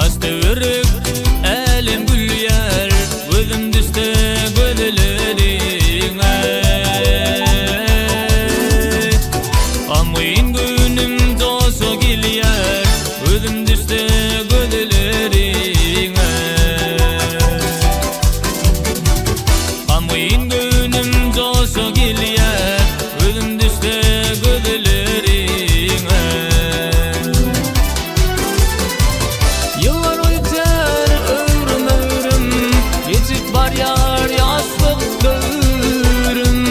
Astı ürük elim gül yer, gözüm düştü gözlerine. Amayın günüm dostu gilyer, gözüm düştü gözlerine. Amayın günüm dostu gilyer, gözüm düştü gözlerine. Yıllar öter ömrüm ömrüm, geçip var yar yaslık dövrüm.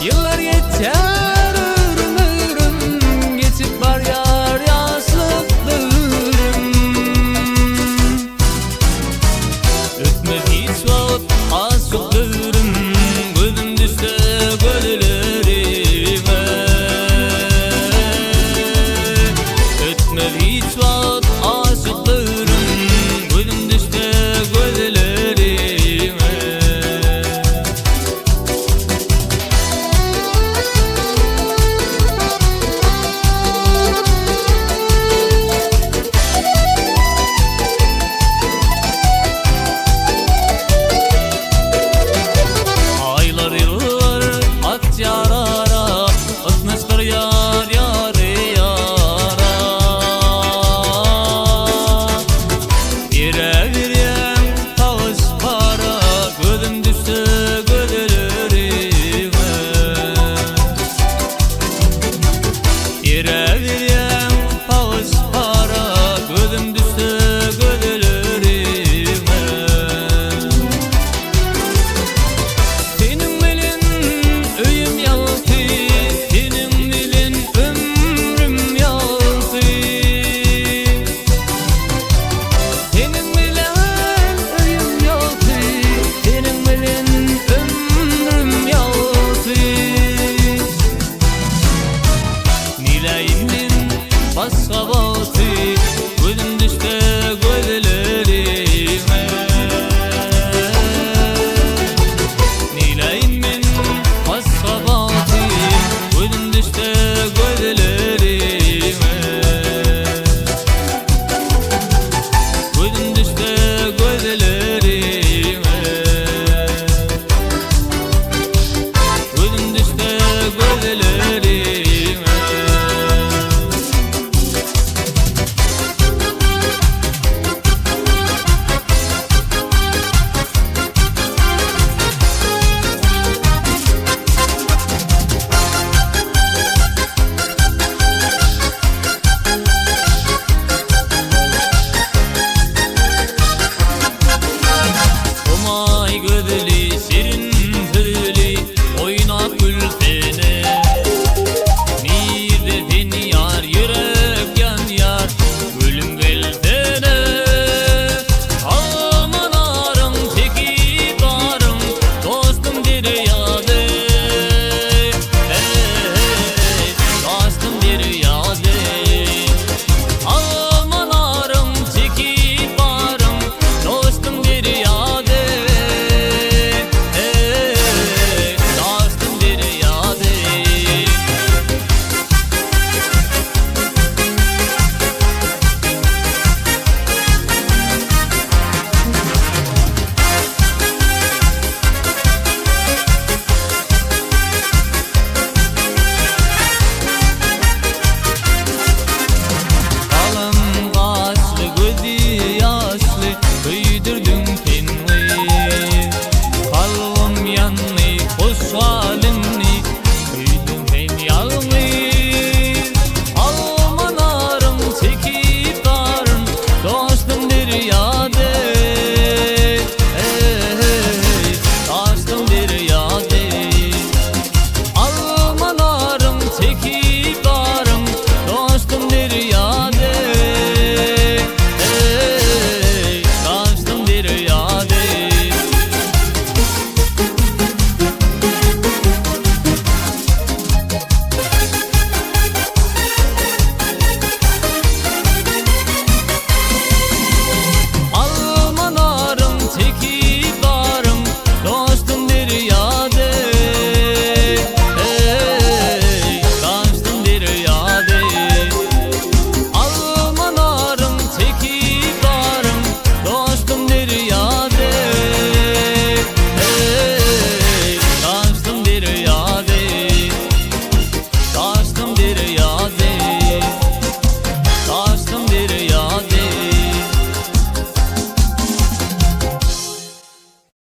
Yıllar yeter ömrüm ömrüm, geçip var yar yaslık dövrüm. Ötmez hiç vakit asık dövrüm, gözüm düştü gözlerime. Ötmez hiç vakit asık dövrüm, gözüm düştü gözlerime. Aylar yıllar at yarara, ötmez bir yar yarı yara. Yere verem tavus para, gözüm düştü gözlerime. Yere verem tavus para, gözüm düştü gözlerime. Senin bilin öyüm yaltı, senin bilin ömrüm yaltı. Senin bilen öyüm yaltı, senin bilin ömrüm yaltı. Nileyimden başka var